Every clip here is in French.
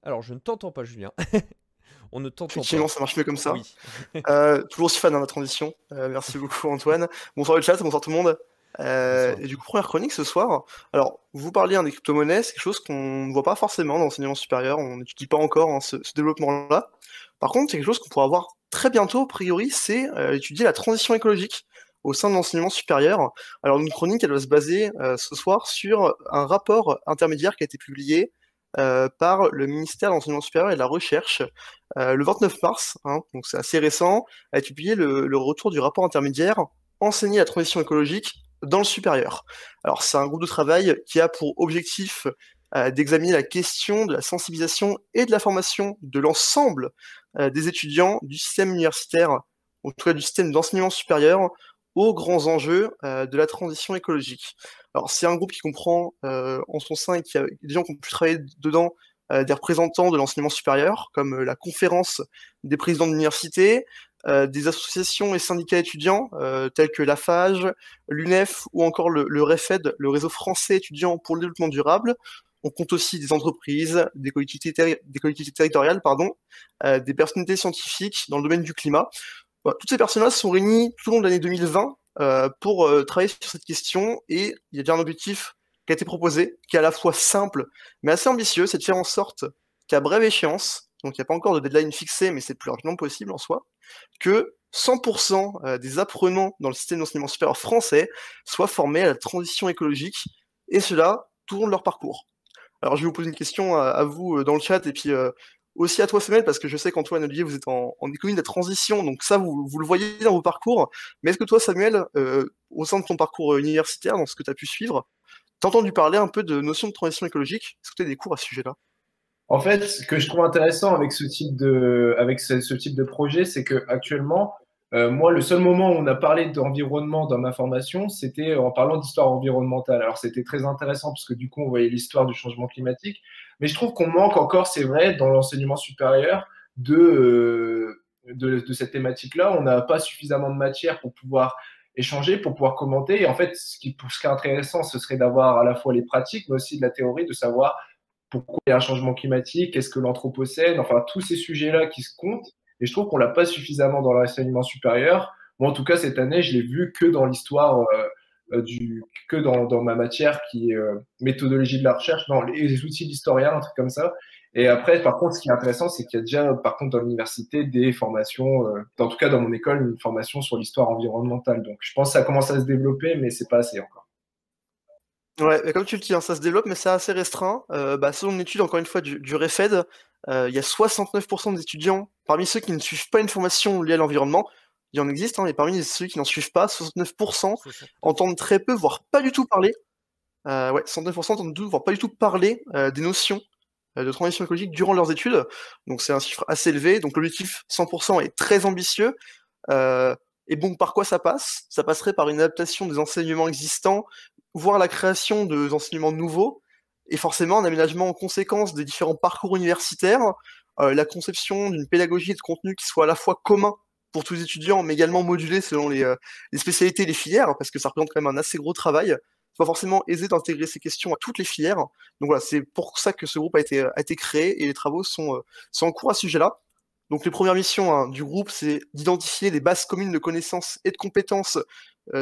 Alors, je ne t'entends pas, Julien. On ne t'entend pas. Effectivement, ça marche mieux comme ça. Oui. Toujours aussi fan de la transition. Merci beaucoup, Antoine. Bonsoir le chat, bonsoir tout le monde. Bonsoir. Et du coup, première chronique ce soir. Alors, vous parliez des crypto-monnaies, c'est quelque chose qu'on ne voit pas forcément dans l'enseignement supérieur. On n'étudie pas encore ce développement-là. Par contre, c'est quelque chose qu'on pourra voir très bientôt, a priori, c'est étudier la transition écologique au sein de l'enseignement supérieur. Alors, une chronique, elle va se baser ce soir sur un rapport intermédiaire qui a été publié par le ministère de l'Enseignement supérieur et de la Recherche le 29 mars, hein, donc c'est assez récent, a été publié le retour du rapport intermédiaire Enseigner la transition écologique dans le supérieur. Alors c'est un groupe de travail qui a pour objectif d'examiner la question de la sensibilisation et de la formation de l'ensemble des étudiants du système universitaire, en tout cas du système d'enseignement supérieur, aux grands enjeux de la transition écologique. Alors c'est un groupe qui comprend en son sein et qui a des gens qui ont pu travailler dedans des représentants de l'enseignement supérieur, comme la conférence des présidents d'université, des associations et syndicats étudiants, tels que la FAGE, l'UNEF ou encore le REFED, le réseau français étudiant pour le développement durable. On compte aussi des entreprises, des collectivités territoriales, pardon, des personnalités scientifiques dans le domaine du climat. Voilà, toutes ces personnes-là se sont réunies tout au long de l'année 2020 pour travailler sur cette question et il y a bien un objectif qui a été proposé, qui est à la fois simple mais assez ambitieux, c'est de faire en sorte qu'à brève échéance, donc il n'y a pas encore de deadline fixé, mais c'est le plus rapidement possible en soi, que 100% des apprenants dans le système d'enseignement supérieur français soient formés à la transition écologique, et cela tout au long de leur parcours. Alors je vais vous poser une question à vous dans le chat, et puis aussi à toi Samuel, parce que je sais qu'Antoine et Olivier, vous êtes en économie de la transition, donc ça, vous le voyez dans vos parcours, mais est-ce que toi Samuel, au sein de ton parcours universitaire, dans ce que tu as pu suivre, t'as entendu parler un peu de notion de transition écologique? Est-ce que tu as des cours à ce sujet-là? En fait, ce que je trouve intéressant avec ce type de projet, c'est que actuellement, moi, le seul moment où on a parlé d'environnement dans ma formation, c'était en parlant d'histoire environnementale. Alors, c'était très intéressant parce que du coup, on voyait l'histoire du changement climatique. Mais je trouve qu'on manque encore, c'est vrai, dans l'enseignement supérieur de cette thématique-là. On n'a pas suffisamment de matière pour pouvoir échanger, pour pouvoir commenter. Et en fait, ce qui est intéressant, ce serait d'avoir à la fois les pratiques, mais aussi de la théorie, de savoir pourquoi il y a un changement climatique, qu'est-ce que l'anthropocène, enfin tous ces sujets-là qui se comptent. Et je trouve qu'on l'a pas suffisamment dans l'enseignement supérieur. Moi, en tout cas, cette année, je l'ai vu que dans l'histoire que dans ma matière qui est méthodologie de la recherche, dans les outils d'historien, un truc comme ça. Et après, par contre, ce qui est intéressant, c'est qu'il y a déjà, par contre, dans l'université, des formations, en tout cas dans mon école, une formation sur l'histoire environnementale. Donc, je pense que ça commence à se développer, mais c'est pas assez encore. Ouais, mais comme tu le dis, hein, ça se développe, mais c'est assez restreint. Selon une étude, encore une fois, du REFED, il y a 69% des étudiants, parmi ceux qui ne suivent pas une formation liée à l'environnement, il y en existe, hein, mais parmi ceux qui n'en suivent pas, 69% 69. entendent très peu, voire pas du tout parler. Ouais, 69% entendent voire pas du tout parler des notions de transition écologique durant leurs études. Donc c'est un chiffre assez élevé. Donc l'objectif 100% est très ambitieux. Euh, et bon, par quoi ça passe? Ça passerait par une adaptation des enseignements existants, voire la création d'enseignements nouveaux, et forcément un aménagement en conséquence des différents parcours universitaires, la conception d'une pédagogie et de contenu qui soit à la fois commun pour tous les étudiants, mais également modulé selon les spécialités et les filières, parce que ça représente quand même un assez gros travail. C'est pas forcément aisé d'intégrer ces questions à toutes les filières. Donc voilà, c'est pour ça que ce groupe a été créé et les travaux sont en cours à ce sujet-là. Donc les premières missions hein, du groupe, c'est d'identifier les bases communes de connaissances et de compétences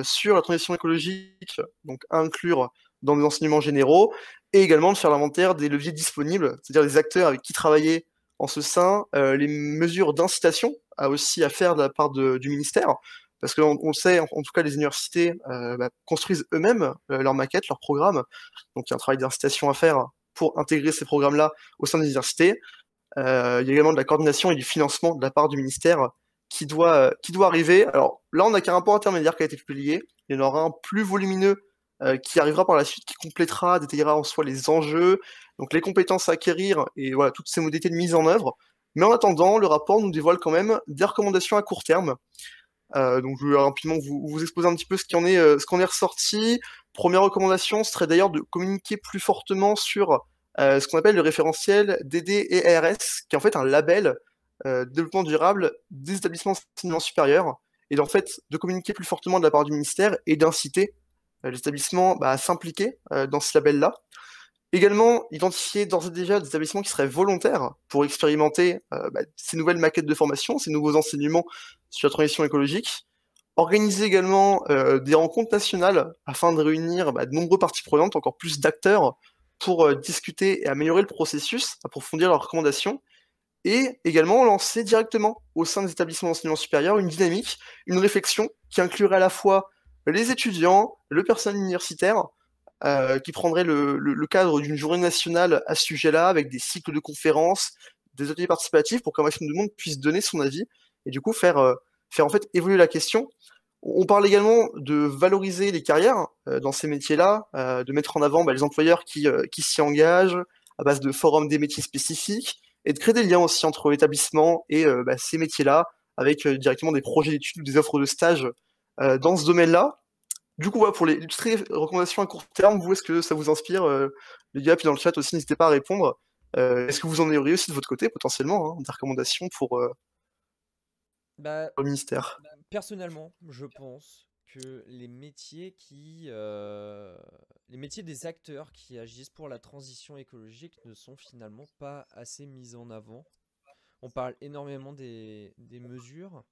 sur la transition écologique, donc à inclure dans des enseignements généraux, et également de faire l'inventaire des leviers disponibles, c'est-à-dire des acteurs avec qui travailler en ce sein, les mesures d'incitation aussi à faire de la part du ministère, parce qu'on le sait, en tout cas les universités construisent eux-mêmes leurs maquettes, leurs programmes, donc il y a un travail d'incitation à faire pour intégrer ces programmes-là au sein des universités. Il y a également de la coordination et du financement de la part du ministère qui doit arriver. Alors là, on n'a qu'un rapport intermédiaire qui a été publié. Il y en aura un plus volumineux qui arrivera par la suite, qui complétera, détaillera en soi les enjeux, donc les compétences à acquérir et voilà toutes ces modalités de mise en œuvre. Mais en attendant, le rapport nous dévoile quand même des recommandations à court terme. Donc je vais rapidement vous exposer un petit peu ce qu'on est ressorti. Première recommandation serait d'ailleurs de communiquer plus fortement sur ce qu'on appelle le référentiel DD et ARS, qui est en fait un label de développement durable des établissements d'enseignement supérieur, et d'en fait de communiquer plus fortement de la part du ministère et d'inciter les établissements à s'impliquer dans ce label-là. Également, identifier d'ores et déjà des établissements qui seraient volontaires pour expérimenter ces nouvelles maquettes de formation, ces nouveaux enseignements sur la transition écologique. Organiser également des rencontres nationales afin de réunir de nombreuses parties prenantes, encore plus d'acteurs, pour discuter et améliorer le processus, approfondir leurs recommandations, et également lancer directement au sein des établissements d'enseignement supérieur une dynamique, une réflexion qui inclurait à la fois les étudiants, le personnel universitaire, qui prendrait le cadre d'une journée nationale à ce sujet-là, avec des cycles de conférences, des ateliers participatifs, pour qu'un maximum de monde puisse donner son avis, et du coup faire en fait évoluer la question. On parle également de valoriser les carrières dans ces métiers-là, de mettre en avant les employeurs qui s'y engagent à base de forums des métiers spécifiques, et de créer des liens aussi entre l'établissement et ces métiers-là, avec directement des projets d'études ou des offres de stage dans ce domaine-là. Du coup, voilà, pour les illustrées recommandations à court terme, vous, est-ce que ça vous inspire, les gars? Puis dans le chat aussi, n'hésitez pas à répondre. Est-ce que vous en auriez aussi de votre côté, potentiellement, des recommandations pour Bah, le ministère? personnellement, je pense que les métiers des acteurs qui agissent pour la transition écologique ne sont finalement pas assez mis en avant. On parle énormément des mesures,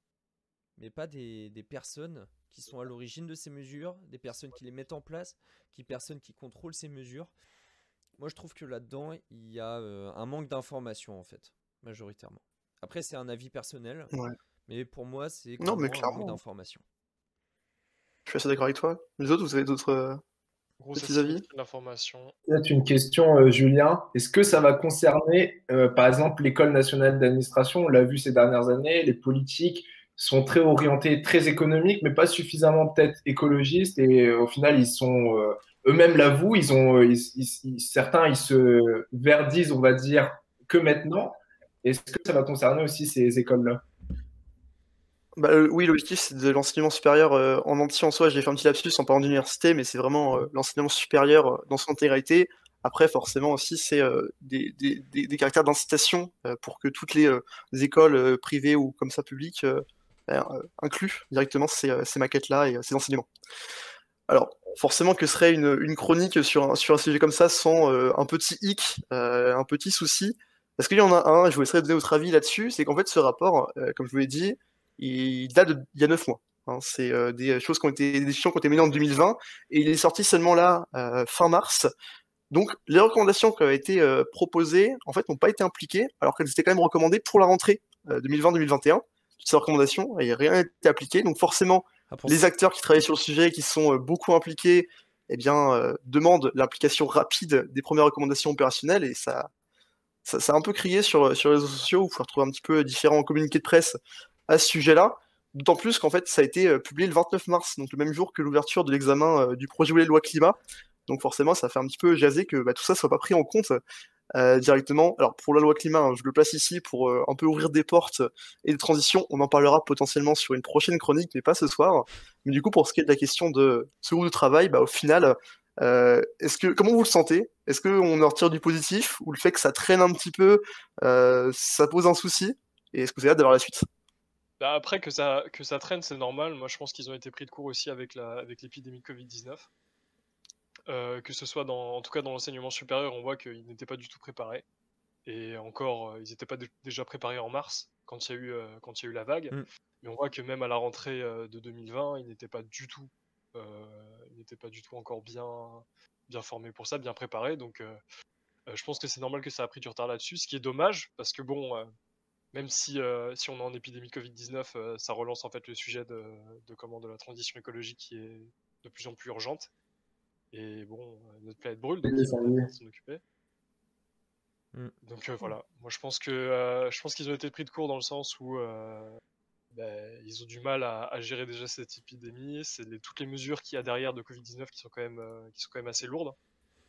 mais pas des personnes qui sont à l'origine de ces mesures, des personnes qui les mettent en place, personnes qui contrôlent ces mesures. Moi, je trouve que là-dedans, il y a un manque d'information, en fait, majoritairement. Après, c'est un avis personnel, Ouais. mais pour moi, c'est Non, mais clairement un manque clairement, d'information. je suis assez d'accord avec toi. Les autres, vous avez d'autres Grosse petits avis? asymétrie de l'information. Peut-être une question, Julien. Est-ce que ça va concerner, par exemple, l'École nationale d'administration? On l'a vu ces dernières années, les politiques sont très orientés, très économiques, mais pas suffisamment peut-être écologistes. Et au final, ils sont eux-mêmes l'avouent, certains, ils se verdisent, on va dire, que maintenant. Est-ce que ça va concerner aussi ces écoles-là? Oui, l'objectif, c'est de l'enseignement supérieur en entier en soi. J'ai fait un petit lapsus en parlant d'université, mais c'est vraiment l'enseignement supérieur dans son intégralité. Après, forcément aussi, c'est des caractères d'incitation pour que toutes les écoles privées ou comme ça publiques incluent directement ces maquettes-là et ces enseignements. Alors, forcément, que serait une chronique sur un sujet comme ça sans un petit hic, un petit souci? Parce qu'il y en a un, je vous laisserai donner votre avis là-dessus, c'est qu'en fait, ce rapport, comme je vous l'ai dit, il date d'il y a 9 mois. Hein. C'est des décisions qui ont été menées en 2020, et il est sorti seulement là, fin mars. Donc, les recommandations qui avaient été proposées, en fait, n'ont pas été impliquées, alors qu'elles étaient quand même recommandées pour la rentrée 2020-2021. Toutes ces recommandations, et rien n'a été appliqué. Donc, forcément, les acteurs qui travaillent sur le sujet, qui sont beaucoup impliqués, eh bien, demandent l'application rapide des premières recommandations opérationnelles, et ça a un peu crié sur les réseaux sociaux, où vous pouvez retrouver un petit peu différents communiqués de presse à ce sujet-là. D'autant plus qu'en fait, ça a été publié le 29 mars, donc le même jour que l'ouverture de l'examen du projet de loi climat. Donc forcément, ça fait un petit peu jaser que tout ça soit pas pris en compte directement. Alors pour la loi climat, hein, je le place ici pour un peu ouvrir des portes et des transitions. On en parlera potentiellement sur une prochaine chronique, mais pas ce soir. Mais du coup, pour ce qui est de la question de ce groupe de travail, au final, comment vous le sentez? Est-ce qu'on en retire du positif, ou le fait que ça traîne un petit peu, ça pose un souci? Et est-ce que vous avez hâte d'avoir la suite? Bah, après, que ça traîne, c'est normal. Moi, je pense qu'ils ont été pris de court aussi avec l'épidémie de Covid-19. Que ce soit en tout cas dans l'enseignement supérieur, on voit qu'ils n'étaient pas du tout préparés. Et encore, ils n'étaient pas déjà préparés en mars, quand il y a eu la vague. Mais on voit que même à la rentrée de 2020, ils n'étaient pas du tout encore bien formés pour ça, bien préparés. Donc, je pense que c'est normal que ça a pris du retard là-dessus, ce qui est dommage, parce que bon, même si on est en épidémie Covid-19, ça relance en fait le sujet de la transition écologique qui est de plus en plus urgente. Et bon, notre planète brûle, donc il faut bien s'en occuper. Donc voilà, moi je pense qu'ils ont été pris de court dans le sens où ils ont du mal à gérer déjà cette épidémie. C'est toutes les mesures qu'il y a derrière de Covid-19 qui sont quand même assez lourdes,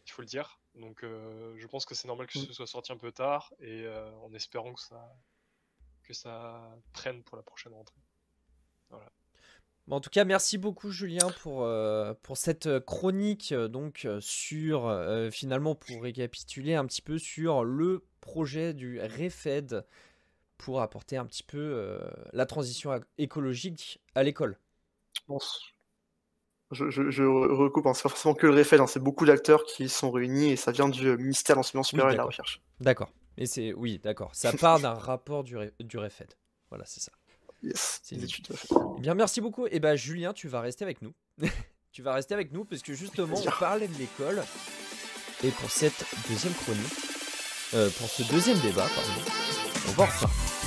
il faut le dire. Donc je pense que c'est normal que ce soit sorti un peu tard, et en espérant que ça prenne pour la prochaine rentrée. Voilà. En tout cas, merci beaucoup Julien pour cette chronique sur finalement, pour récapituler un petit peu sur le projet du REFED pour apporter un petit peu la transition écologique à l'école. Je recoupe, hein, c'est pas forcément que le REFED, hein, c'est beaucoup d'acteurs qui sont réunis et ça vient du ministère de l'Enseignement supérieur et de la d'accord. Recherche. D'accord. Et c'est oui, d'accord. Ça part d'un rapport du REFED. Voilà, c'est ça. Yes, C'est les une- études. Eh bien, merci beaucoup. Et ben, Julien, tu vas rester avec nous. Tu vas rester avec nous parce que justement, on Plaisir. parlait de l'école. Et pour cette deuxième chronique, pour ce deuxième débat, pardon, on va en reparler.